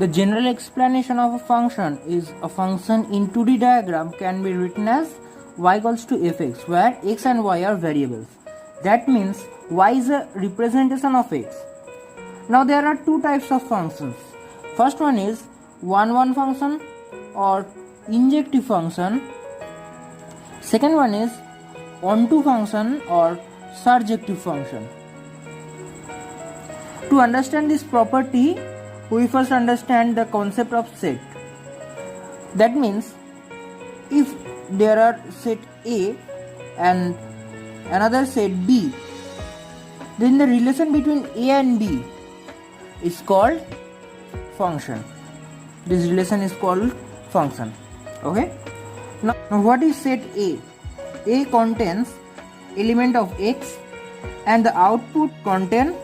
The general explanation of a function is a function in 2D diagram can be written as y equals to fx, where x and y are variables. That means y is a representation of x. Now there are two types of functions. First one is one-one function or injective function. Second one is onto function or surjective function. To understand this property, we first understand the concept of set. That means if there are set A and another set B, then the relation between A and B is called function. This relation is called function. Okay. Now what is set A? A contains element of x and the output contain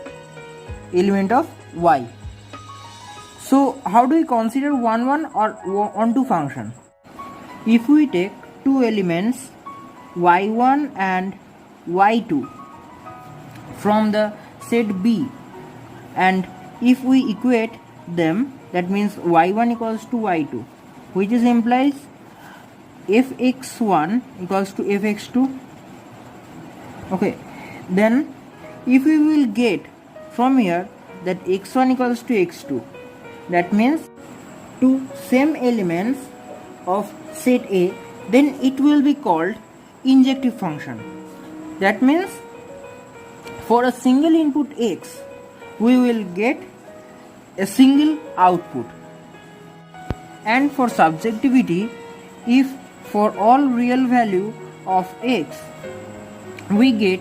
element of y. So how do we consider one-one or onto function? If we take two elements y1 and y2 from the set B, and if we equate them, that means y1 equals to y2, which is implies fx1 equals to fx2. Okay, then if we will get from here that x1 equals to x2, that means two same elements of set A, then it will be called injective function. That means for a single input x, we will get a single output. And for subjectivity, if for all real value of x we get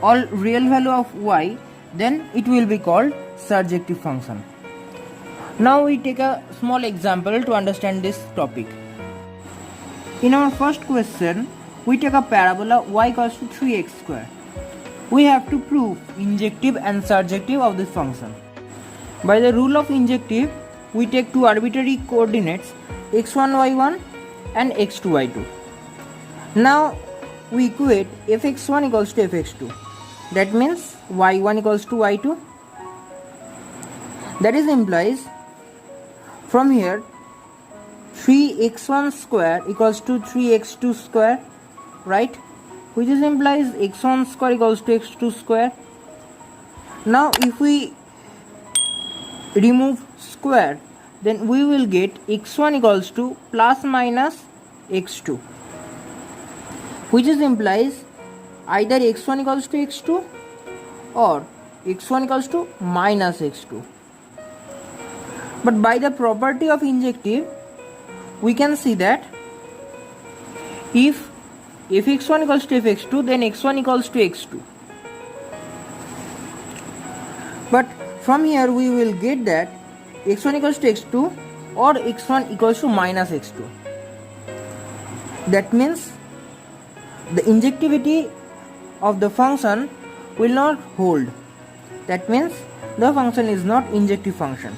all real value of y, then it will be called surjective function. Now we take a small example to understand this topic. In our first question, we take a parabola y equals to 3x square. We have to prove injective and surjective of this function. By the rule of injective, we take two arbitrary coordinates x1 y1 and x2 y2. Now we equate fx1 equals to fx2. That means y1 equals to y2. That is implies from here 3x1 square equals to 3x2 square, right? Which is implies x1 square equals to x2 square. Now if we remove square, then we will get x1 equals to plus minus x2, which is implies either x1 equals to x2 or x1 equals to minus x2. But by the property of injective, we can see that if x1 equals to fx2, then x1 equals to x2. But from here we will get that x1 equals to x2 or x1 equals to minus x2. That means the injectivity of the function will not hold. That means the function is not injective function.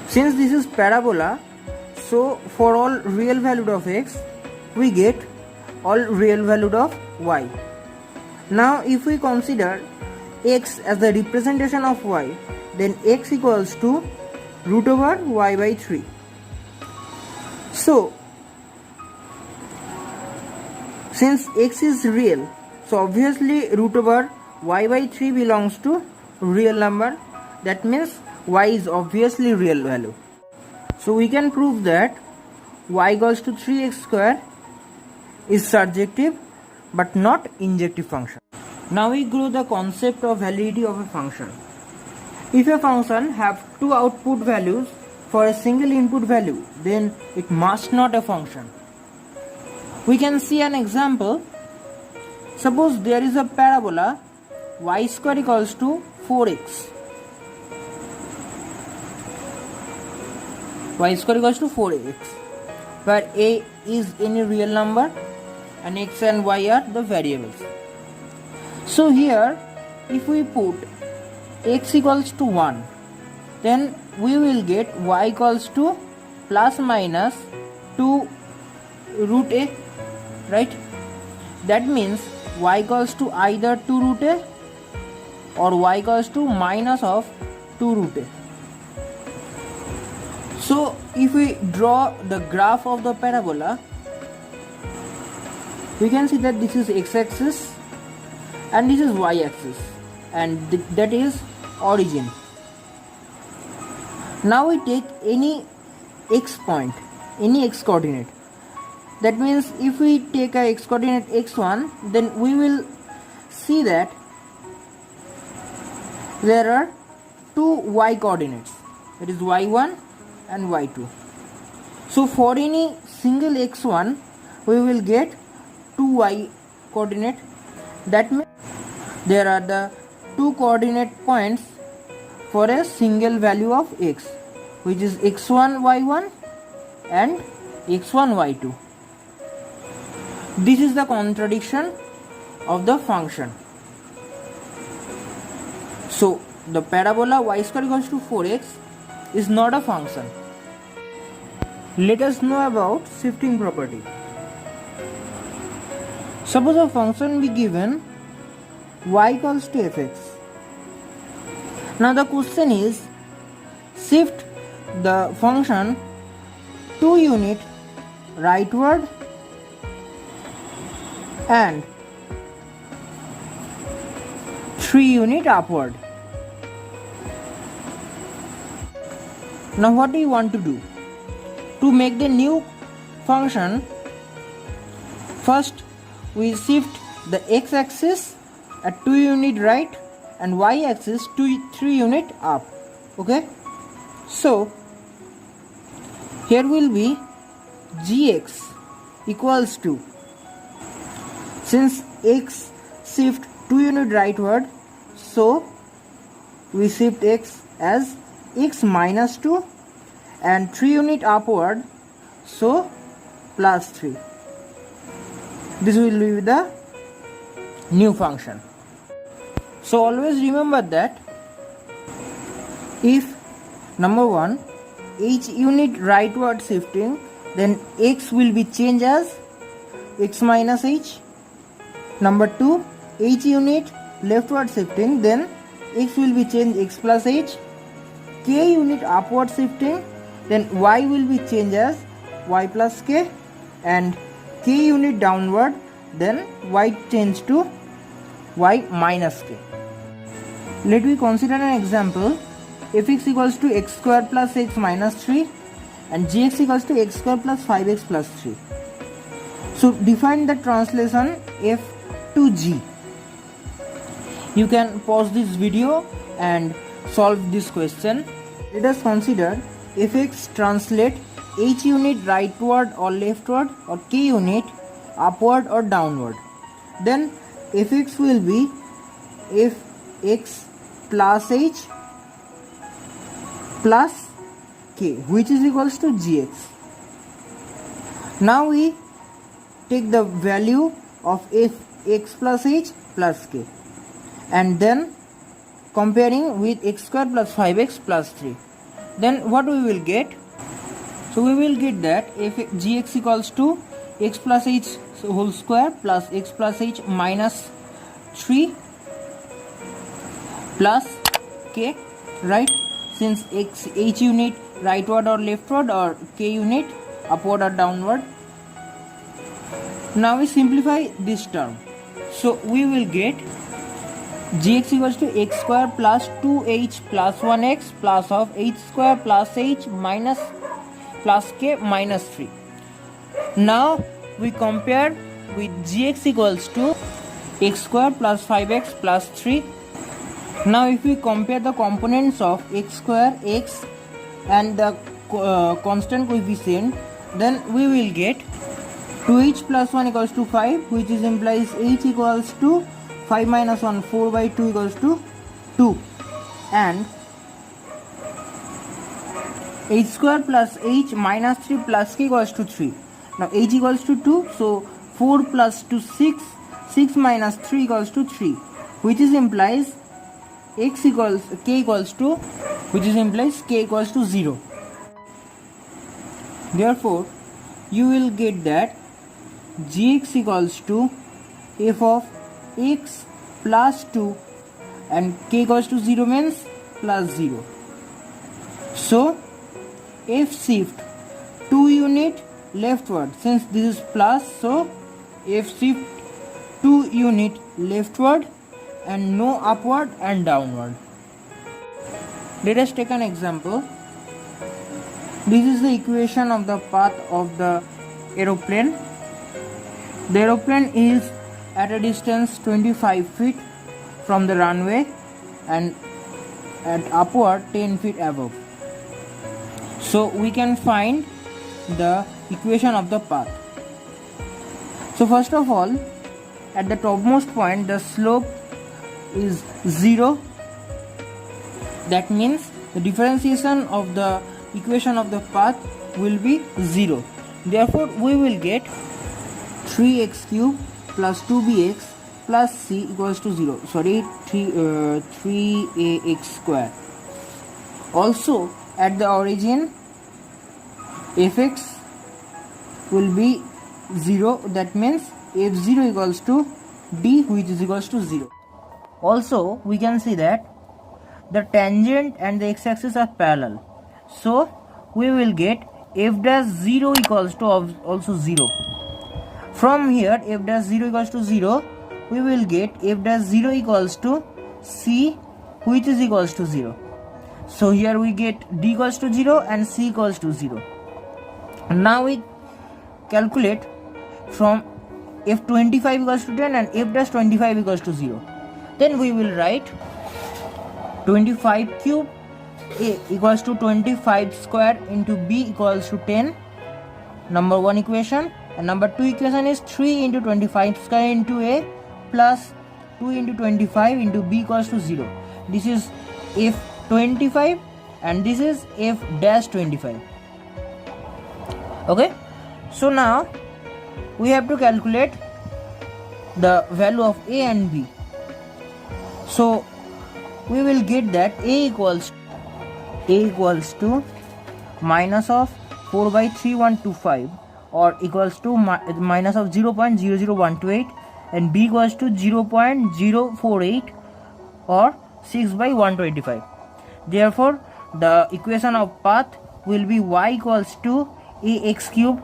Since this is parabola, so for all real value of x, we get all real value of y. Now if we consider x as the representation of y, then x equals to root over y by 3. So since x is real, so obviously root over y by 3 belongs to real number. That means y is obviously real value. So we can prove that y equals to 3x square is surjective but not injective function. Now we grow the concept of validity of a function. If a function have two output values for a single input value, then it must not a function. We can see an example. Suppose there is a parabola y square equals to 4x. Y square equals to 4x, where a is any real number and x and y are the variables. So here if we put x equals to 1, then we will get y equals to plus minus 2 root a, right? That means y equals to either 2 root a or y equals to minus of 2 root a. So if we draw the graph of the parabola, we can see that this is x-axis and this is y-axis, and that is origin. Now we take any x point, any x coordinate. That means if we take a x coordinate x1, then we will see that there are two y coordinates, that is y1 and y2. So for any single x1 we will get two y coordinate. That means there are the two coordinate points for a single value of x, which is x1 y1 and x1 y2. This is the contradiction of the function. So the parabola y square equals to 4x is not a function. Let us know about shifting property. Suppose a function be given y equals to fx. Now the question is, shift the function 2 unit rightward and 3 unit upward. Now what do you want to do? To make the new function, first we shift the x-axis at 2 unit right and y-axis 3 unit up. Okay, so here will be gx equals to, since x shift 2 unit rightward, so we shift x as x minus 2 and 3 unit upward, so plus 3. This will be the new function. So always remember that if number 1 each unit rightward shifting, then x will be changed as x minus h. Number 2 each unit leftward shifting, then x will be changed x plus h. K unit upward shifting, then y will be changed as y plus k, and k unit downward, then y change to y minus k. Let me consider an example. Fx equals to x square plus x minus 3 and gx equals to x square plus 5x plus 3. So define the translation f to g. You can pause this video and solve this question. Let us consider fx translate h unit rightward or leftward, or k unit upward or downward. Then fx will be fx plus h plus k, which is equals to gx. Now we take the value of x plus h plus k and then comparing with x square plus 5x plus 3. Then what we will get? So we will get that if gx equals to x plus h whole square plus x plus h minus 3 plus k, right? Since h unit rightward or leftward, or k unit upward or downward. Now we simplify this term. So we will get gx equals to x square plus 2h plus 1x plus of h square plus h minus plus k minus 3. Now we compare with gx equals to x square plus 5x plus 3. Now if we compare the components of x square, x and the constant coefficient, then we will get 2h plus 1 equals to 5, which is implies h equals to 5 minus 1, 4 by 2 equals to 2, and h square plus h minus 3 plus k equals to 3. Now h equals to 2, so 4 plus 2 6, 6 minus 3 equals to 3, which is implies x equals k equals to, which is implies k equals to 0. Therefore you will get that gx equals to f of x plus 2 and k equals to 0 means plus 0. So F shift 2 unit leftward. Since this is plus, so F shift 2 unit leftward and no upward and downward. Let us take an example. This is the equation of the path of the aeroplane. The aeroplane is at a distance 25 feet from the runway and at upward 10 feet above. So we can find the equation of the path. So first of all, at the topmost point the slope is 0. That means the differentiation of the equation of the path will be 0. Therefore we will get 3x cube plus 2bx plus c equals to 0. 3ax square. Also at the origin fx will be 0. That means f0 equals to d, which is equals to 0. Also we can see that the tangent and the x-axis are parallel. So we will get f dash 0 equals to also 0. From here f dash 0 equals to 0, we will get f dash 0 equals to c, which is equals to 0. So here we get d equals to 0 and c equals to 0. Now we calculate from f25 equals to 10 and f dash 25 equals to 0. Then we will write 25 cube a equals to 25 square into b equals to 10. Number 1 equation. And number 2 equation is 3 into 25 square into a plus 2 into 25 into b equals to 0. This is f25 and this is f dash 25. Okay. So now we have to calculate the value of a and b. So we will get that a equals to minus of 4 by 3125 or equals to minus of 0.00128 and b equals to 0.048 or 6 by 125. Therefore the equation of path will be y equals to ax cube.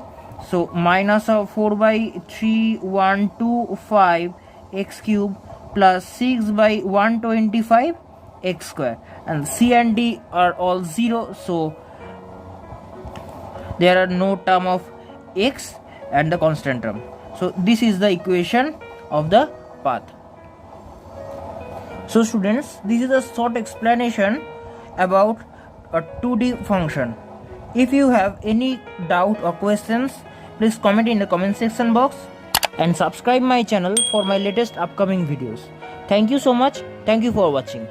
So minus of 4 by 3125 x cube plus 6 by 125 x square, and c and d are all 0, so there are no term of x and the constant term. So this is the equation of the path. So students, this is a short explanation about a 2D function. If you have any doubt or questions, please comment in the comment section box and subscribe my channel for my latest upcoming videos. Thank you so much. Thank you for watching.